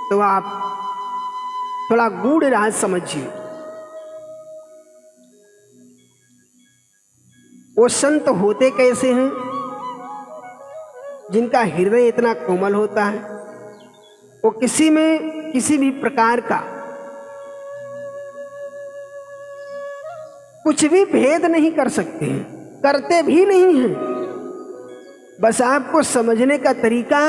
तो आप थोड़ा गूढ़ राज समझिए। वो संत होते कैसे हैं जिनका हृदय इतना कोमल होता है? वो किसी में किसी भी प्रकार का कुछ भी भेद नहीं कर सकते हैं, करते भी नहीं हैं। बस आपको समझने का तरीका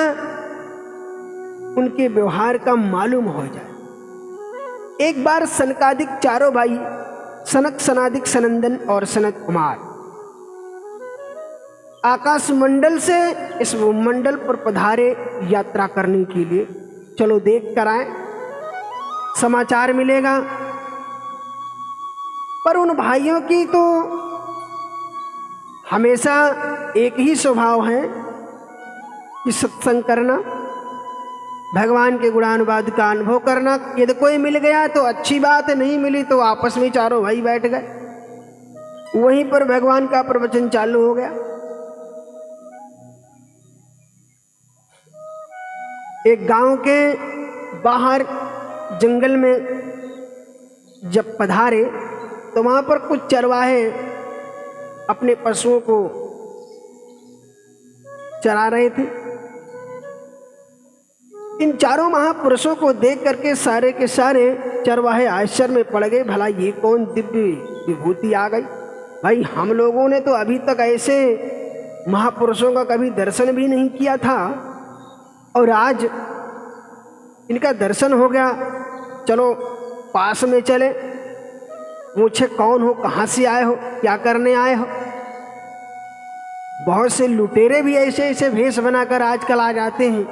उनके व्यवहार का मालूम हो जाए। एक बार सनकादिक चारों भाई, सनक, सनादिक, सनंदन और सनत कुमार, आकाश मंडल से इस मंडल पर पधारे यात्रा करने के लिए। चलो देख कर आए, समाचार मिलेगा। पर उन भाइयों की तो हमेशा एक ही स्वभाव है कि सत्संग करना, भगवान के गुणानुवाद का अनुभव करना। यदि कोई मिल गया तो अच्छी बात है, नहीं मिली तो आपस में चारों भाई बैठ गए। वहीं पर भगवान का प्रवचन चालू हो गया। एक गांव के बाहर जंगल में जब पधारे तो वहां पर कुछ चरवाहे अपने पशुओं को चरा रहे थे। इन चारों महापुरुषों को देख करके सारे के सारे चरवाहे आश्चर्य में पड़ गए। भला ये कौन दिव्य विभूति आ गई? भाई, हम लोगों ने तो अभी तक ऐसे महापुरुषों का कभी दर्शन भी नहीं किया था, और आज इनका दर्शन हो गया। चलो पास में चले, पूछे कौन हो, कहाँ से आए हो, क्या करने आए हो। बहुत से लुटेरे भी ऐसे ऐसे भेष बनाकर आजकल आ जाते हैं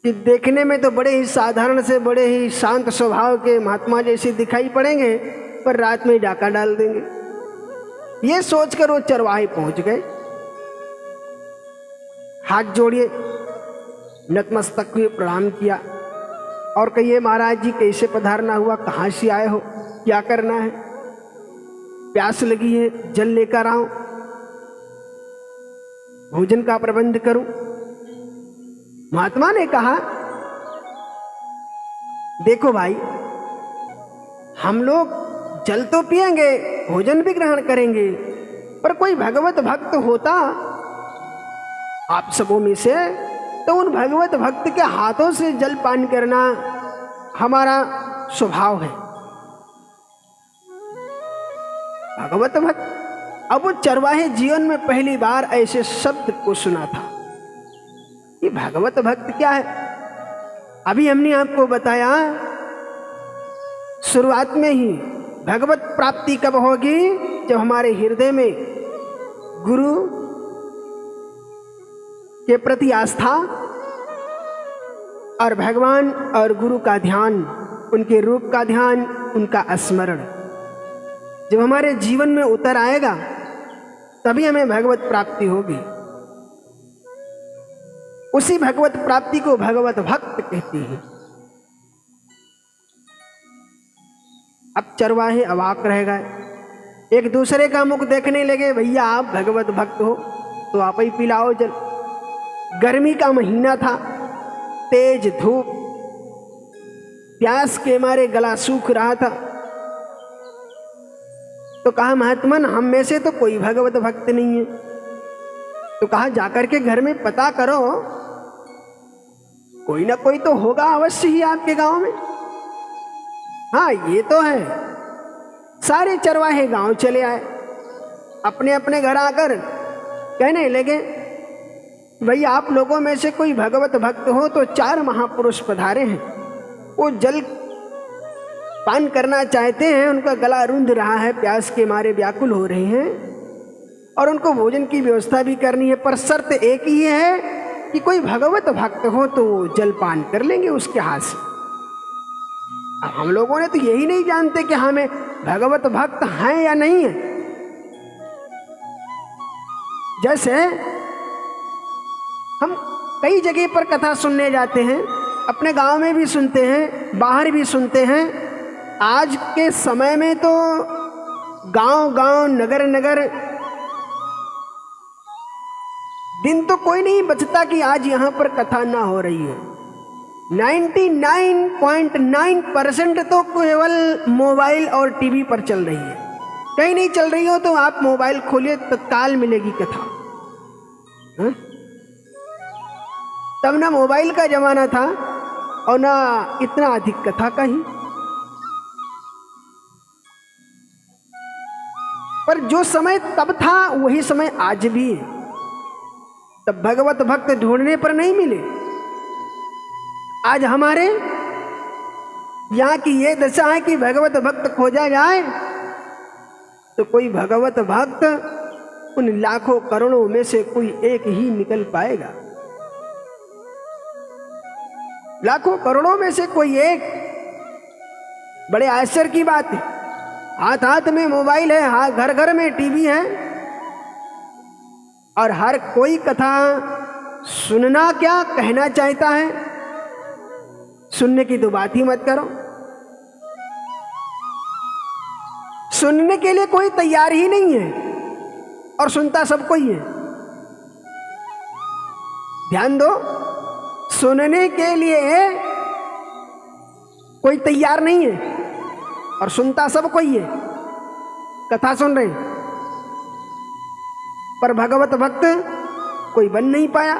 कि देखने में तो बड़े ही साधारण से, बड़े ही शांत स्वभाव के महात्मा जैसे दिखाई पड़ेंगे, पर रात में डाका डाल देंगे। ये सोचकर वो चरवाहे पहुंच गए। हाथ जोड़िए, नतमस्तक हुए, प्रणाम किया और कहिए महाराज जी कैसे पधारना हुआ, कहाँ से आए हो, क्या करना है? प्यास लगी है, जल लेकर आऊं, भोजन का प्रबंध करूं? महात्मा ने कहा, देखो भाई, हम लोग जल तो पिएंगे, भोजन भी ग्रहण करेंगे, पर कोई भगवत भक्त होता आप सबों में से तो उन भगवत भक्त के हाथों से जल पान करना हमारा स्वभाव है। भगवत भक्त। अब वो चरवाहे जीवन में पहली बार ऐसे शब्द को सुना था कि भगवत भक्त क्या है। अभी हमने आपको बताया शुरुआत में ही, भगवत प्राप्ति कब होगी? जब हमारे हृदय में गुरु के प्रति आस्था और भगवान और गुरु का ध्यान, उनके रूप का ध्यान, उनका स्मरण जब हमारे जीवन में उतर आएगा, तभी हमें भगवत प्राप्ति होगी। उसी भगवत प्राप्ति को भगवत भक्त कहते हैं। अब चरवाहे अवाक रह गए, एक दूसरे का मुख देखने लगे। भैया आप भगवत भक्त हो तो आप ही पिलाओ जल। गर्मी का महीना था, तेज धूप, प्यास के मारे गला सूख रहा था। तो कहा, महात्मन हम में से तो कोई भगवत भक्त नहीं है। तो कहा, जाकर के घर में पता करो, कोई ना कोई तो होगा अवश्य ही आपके गांव में। हाँ, ये तो है। सारे चरवाहे गांव चले आए, अपने अपने घर आकर कहने लगे, भाई आप लोगों में से कोई भगवत भक्त हो तो 4 महापुरुष पधारे हैं, वो जल पान करना चाहते हैं, उनका गला रूंध रहा है, प्यास के मारे व्याकुल हो रहे हैं, और उनको भोजन की व्यवस्था भी करनी है। पर शर्त एक ही है कि कोई भगवत भक्त हो तो वो जल पान कर लेंगे उसके हाथ से। अब हम लोगों ने तो यही नहीं जानते कि हमें भगवत भक्त हैं या नहीं है। जैसे हम कई जगह पर कथा सुनने जाते हैं, अपने गांव में भी सुनते हैं, बाहर भी सुनते हैं। आज के समय में तो गांव गांव, नगर नगर, दिन तो कोई नहीं बचता कि आज यहाँ पर कथा ना हो रही है। 99.9% तो केवल मोबाइल और टीवी पर चल रही है। कहीं नहीं चल रही हो तो आप मोबाइल खोलिए, तत्काल मिलेगी कथा। हा? तब ना मोबाइल का जमाना था और ना इतना अधिक कथा का ही। पर जो समय तब था वही समय आज भी है। तब भगवत भक्त ढूंढने पर नहीं मिले। आज हमारे यहाँ की ये दशा है कि भगवत भक्त खोजा जाए तो कोई भगवत भक्त उन लाखों करोड़ों में से कोई एक ही निकल पाएगा। लाखों करोड़ों में से कोई एक। बड़े आश्चर्य की बात है, हाथ हाथ में मोबाइल है, हाथ घर घर में टीवी है, और हर कोई कथा सुनना क्या कहना चाहता है। सुनने की तो बात ही मत करो। सुनने के लिए कोई तैयार ही नहीं है और सुनता सबको ही है। ध्यान दो, सुनने के लिए कोई तैयार नहीं है और सुनता सबको ही है। कथा सुन रहे हैं पर भगवत भक्त कोई बन नहीं पाया।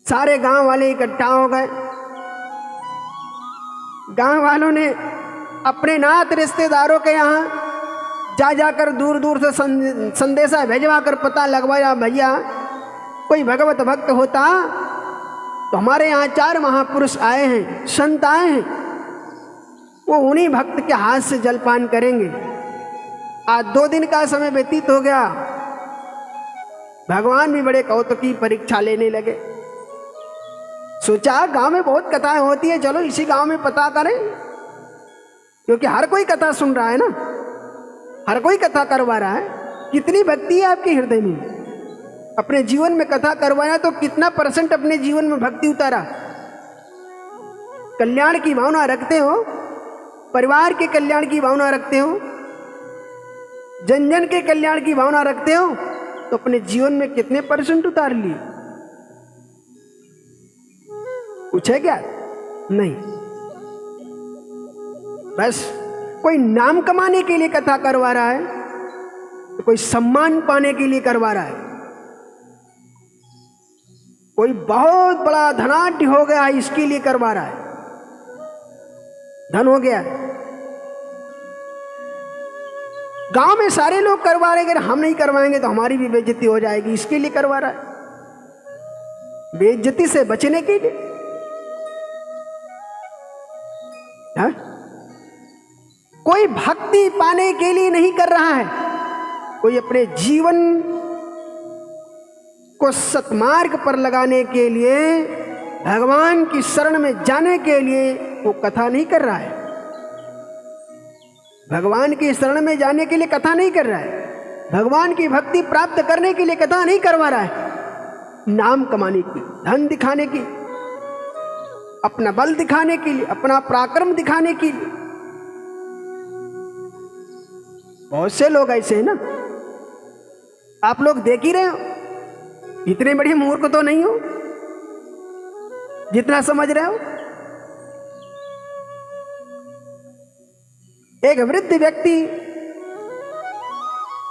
सारे गांव वाले इकट्ठा हो गए। गांव वालों ने अपने नात रिश्तेदारों के यहाँ जा जाकर दूर दूर से संदेशा भेजवा कर पता लगवाया, भैया कोई भगवत भक्त होता तो हमारे यहाँ 4 महापुरुष आए हैं, संत आए हैं, वो उन्हीं भक्त के हाथ से जलपान करेंगे। आज 2 दिन का समय व्यतीत हो गया। भगवान भी बड़े कौतुक की परीक्षा लेने लगे। सोचा गांव में बहुत कथाएं होती है, चलो इसी गांव में पता करें, क्योंकि हर कोई कथा सुन रहा है ना, हर कोई कथा करवा रहा है। कितनी भक्ति है आपके हृदय में? अपने जीवन में कथा करवाया तो कितना % अपने जीवन में भक्ति उतारा? कल्याण की भावना रखते हो, परिवार के कल्याण की भावना रखते हो, जन जन के कल्याण की भावना रखते हो, तो अपने जीवन में कितने % उतार लिए? कुछ है क्या? नहीं। बस कोई नाम कमाने के लिए कथा करवा रहा है तो कोई सम्मान पाने के लिए करवा रहा है। कोई बहुत बड़ा धनाढ्य हो गया है इसके लिए करवा रहा है। धन हो गया, गांव में सारे लोग करवा रहे हैं, अगर हम नहीं करवाएंगे तो हमारी भी बेइज्जती हो जाएगी, इसके लिए करवा रहा है। बेइज्जती से बचने के लिए। हाँ? कोई भक्ति पाने के लिए नहीं कर रहा है, कोई अपने जीवन को सतमार्ग पर लगाने के लिए, भगवान की शरण में जाने के लिए वो कथा नहीं कर रहा है। भगवान की शरण में जाने के लिए कथा नहीं कर रहा है, भगवान की भक्ति प्राप्त करने के लिए कथा नहीं करवा रहा है। नाम कमाने की, धन दिखाने की, अपना बल दिखाने के लिए, अपना पराक्रम दिखाने के लिए। बहुत से लोग ऐसे हैं ना, आप लोग देख ही रहे हो। इतने बड़े मूर्ख तो नहीं हो जितना समझ रहे हो। एक वृद्ध व्यक्ति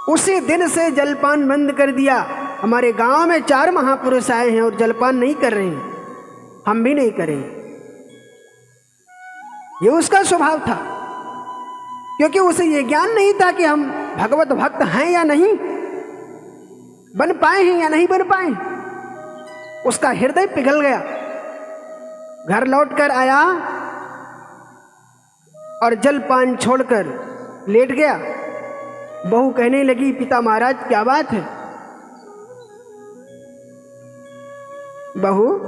उसी दिन से जलपान बंद कर दिया। हमारे गांव में 4 महापुरुष आए हैं और जलपान नहीं कर रहे हैं, हम भी नहीं करेंगे। ये उसका स्वभाव था, क्योंकि उसे ये ज्ञान नहीं था कि हम भगवत भक्त हैं या नहीं, बन पाए हैं या नहीं बन पाए। उसका हृदय पिघल गया। घर लौटकर आया और जलपान छोड़कर लेट गया। बहू कहने लगी, पिता महाराज क्या बात है? बहू,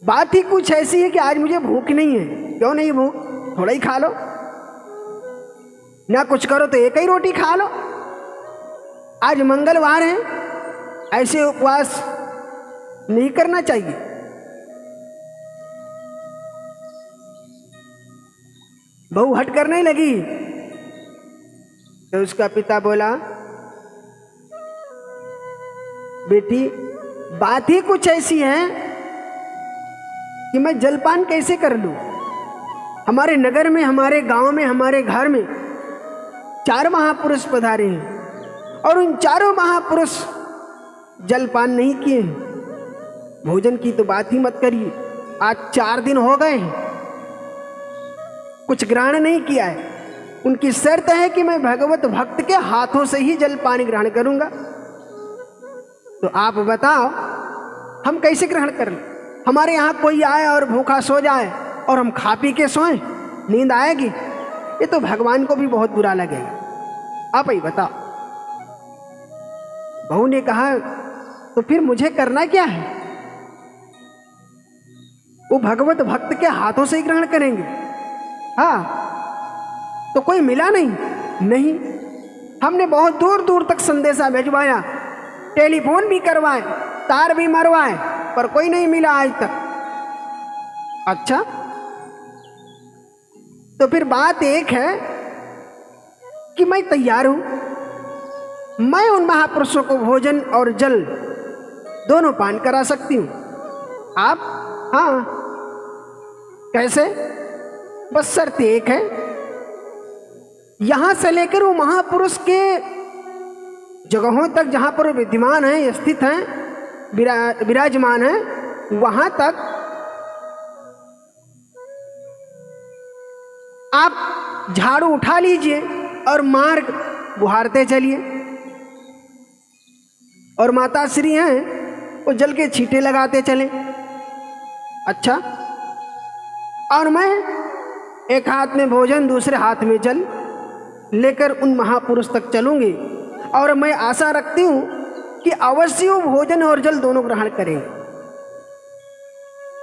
बात ही कुछ ऐसी है कि आज मुझे भूख नहीं है। क्यों नहीं भूख? थोड़ा ही खा लो ना, कुछ करो तो एक ही रोटी खा लो। आज मंगलवार है, ऐसे उपवास नहीं करना चाहिए। बहू हट करने लगी तो उसका पिता बोला, बेटी बात ही कुछ ऐसी है कि मैं जलपान कैसे कर लूं। हमारे नगर में, हमारे गांव में, हमारे घर में 4 महापुरुष पधारे हैं और उन चारों महापुरुष जलपान नहीं किए हैं। भोजन की तो बात ही मत करिए, आज 4 दिन हो गए हैं, कुछ ग्रहण नहीं किया है। उनकी शर्त है कि मैं भगवत भक्त के हाथों से ही जलपान ग्रहण करूंगा। तो आप बताओ हम कैसे ग्रहण कर लें? हमारे यहाँ कोई आए और भूखा सो जाए और हम खा पी के सोएं, नींद आएगी? ये तो भगवान को भी बहुत बुरा लगेगा। आप ही बताओ। बहू ने कहा तो फिर मुझे करना क्या है? वो भगवत भक्त के हाथों से ही ग्रहण करेंगे। हाँ, तो कोई मिला नहीं। हमने बहुत दूर दूर तक संदेशा भिजवाया, टेलीफोन भी करवाए, तार भी मरवाए, पर कोई नहीं मिला आज तक। अच्छा, तो फिर बात एक है कि मैं तैयार हूं, मैं उन महापुरुषों को भोजन और जल दोनों पान करा सकती हूं। आप? हाँ। कैसे? बस शर्त एक है, यहां से लेकर वो महापुरुष के जगहों तक जहां पर विद्यमान है, स्थित हैं, विराजमान हैं, वहां तक आप झाड़ू उठा लीजिए और मार्ग बुहारते चलिए। और माता श्री हैं वो जल के छींटे लगाते चले। अच्छा, और मैं एक हाथ में भोजन, दूसरे हाथ में जल लेकर उन महापुरुष तक चलूंगी और मैं आशा रखती हूं कि अवश्य वो भोजन और जल दोनों ग्रहण करेंगे।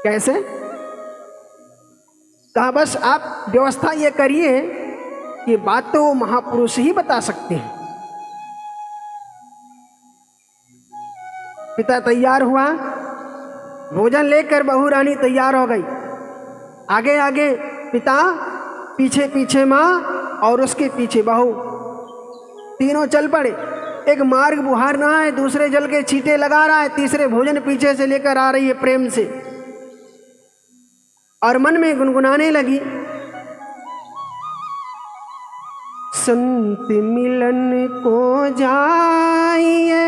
कैसे? कहा बस आप व्यवस्था ये करिए कि बात तो वो महापुरुष ही बता सकते हैं। पिता तैयार हुआ, भोजन लेकर बहू रानी तैयार हो गई। आगे आगे पिता, पीछे पीछे माँ और उसके पीछे बहू, तीनों चल पड़े। एक मार्ग बुहारना है, दूसरे जल के छींटे लगा रहा है, तीसरे भोजन पीछे से लेकर आ रही है प्रेम से, और मन में गुनगुनाने लगी, संत मिलन को जाइए,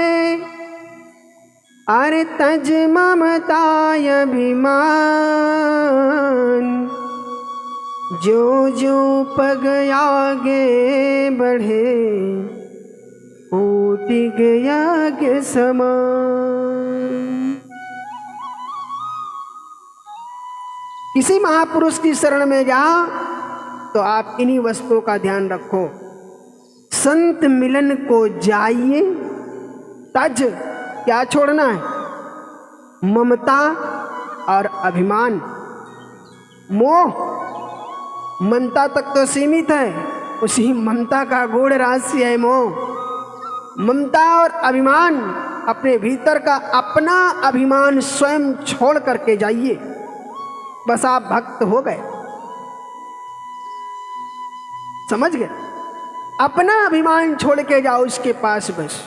अरे तज ममताय अभिमान, जो जो पग आगे बढ़े, ऊटी गया के समान। किसी महापुरुष की शरण में जाओ तो आप इन्हीं वस्तुओं का ध्यान रखो। संत मिलन को जाइए, तज क्या छोड़ना है? ममता और अभिमान। मोह ममता तक तो सीमित है, उसी ममता का गूढ़ रहस्य है मोह। ममता और अभिमान, अपने भीतर का अपना अभिमान स्वयं छोड़ करके जाइए, बस आप भक्त हो गए। समझ गए? अपना अभिमान छोड़ के जाओ उसके पास बस।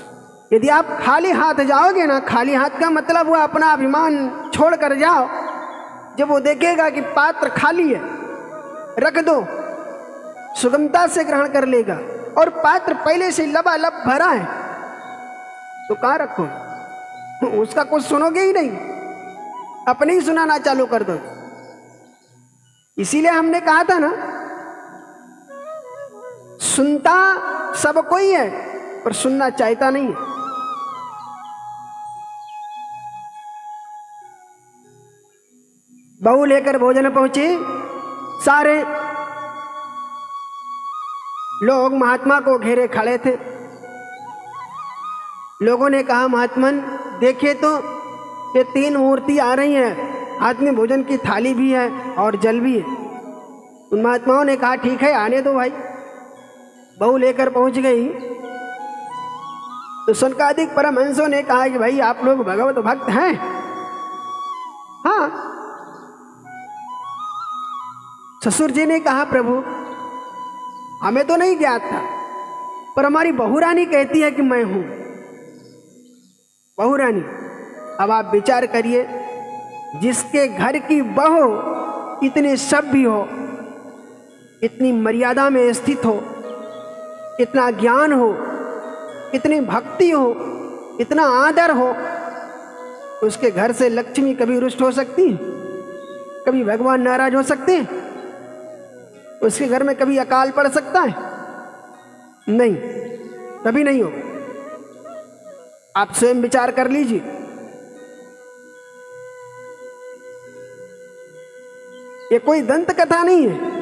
यदि आप खाली हाथ जाओगे ना, खाली हाथ का मतलब हुआ अपना अभिमान छोड़ कर जाओ। जब वो देखेगा कि पात्र खाली है, रख दो, सुगमता से ग्रहण कर लेगा, और पात्र पहले से लबालब भरा है तो कहाँ रखो? उसका कुछ सुनोगे ही नहीं, अपने ही सुनाना चालू कर दो। इसीलिए हमने कहा था ना, सुनता सब कोई है पर सुनना चाहता नहीं है। बहू लेकर भोजन पहुंचे, सारे लोग महात्मा को घेरे खड़े थे। लोगों ने कहा, महात्मन देखिए तो ये 3 मूर्ति आ रही हैं, हाथ में भोजन की थाली भी है और जल भी है। उन महात्माओं ने कहा, ठीक है आने दो भाई। बहू लेकर पहुंच गई तो सनकादिक परमहंसों ने कहा कि भाई आप लोग भगवत भक्त हैं? हाँ। ससुर जी ने कहा, प्रभु हमें तो नहीं ज्ञात था, पर हमारी बहू रानी कहती है कि मैं हूं। बहू रानी अब आप विचार करिए, जिसके घर की बहू इतने सभ्य हो, इतनी मर्यादा में स्थित हो, इतना ज्ञान हो, इतनी भक्ति हो, इतना आदर हो, उसके घर से लक्ष्मी कभी रुष्ट हो सकती है? कभी भगवान नाराज हो सकते हैं? उसके घर में कभी अकाल पड़ सकता है? नहीं, कभी नहीं हो। आप स्वयं विचार कर लीजिए। ये कोई दंत कथा नहीं है,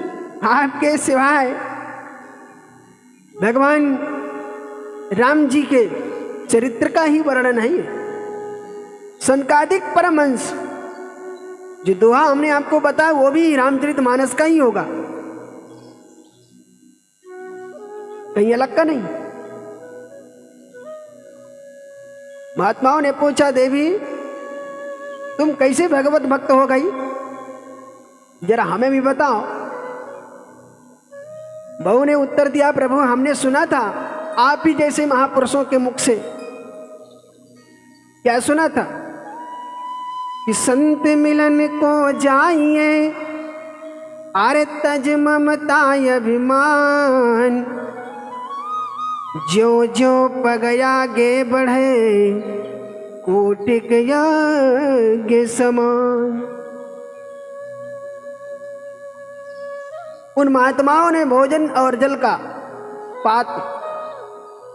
आपके सिवाय भगवान राम जी के चरित्र का ही वर्णन है। सनकादिक परमहंस जो दोहा हमने आपको बताया वो भी रामचरितमानस का ही होगा, कहीं अलग का नहीं। महात्माओं ने पूछा, देवी तुम कैसे भगवत भक्त हो गई, जरा हमें भी बताओ। बहू ने उत्तर दिया, प्रभु हमने सुना था आप ही जैसे महापुरुषों के मुख से। क्या सुना था? कि संत मिलन को जाइए, आरे तज ममता अभिमान, जो जो पगया गे बढ़े, कोटिक यज्ञ समान। उन महात्माओं ने भोजन और जल का पात्र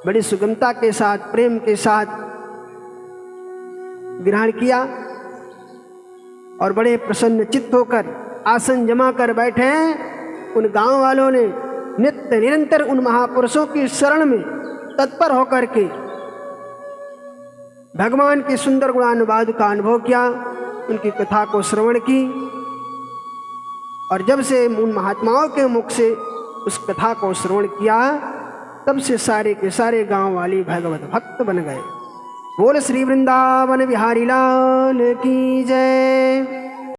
बड़ी सुगमता के साथ, प्रेम के साथ ग्रहण किया और बड़े प्रसन्न चित्त होकर आसन जमा कर बैठे हैं। उन गांव वालों ने नित्य निरंतर उन महापुरुषों की शरण में तत्पर होकर के भगवान की सुंदर गुणानुवाद का अनुभव किया, उनकी कथा को श्रवण की। और जब से उन महात्माओं के मुख से उस कथा को श्रवण किया, तब से सारे के सारे गांव वाले भगवत भक्त बन गए। बोल श्री वृंदावन बिहारी लाल की जय।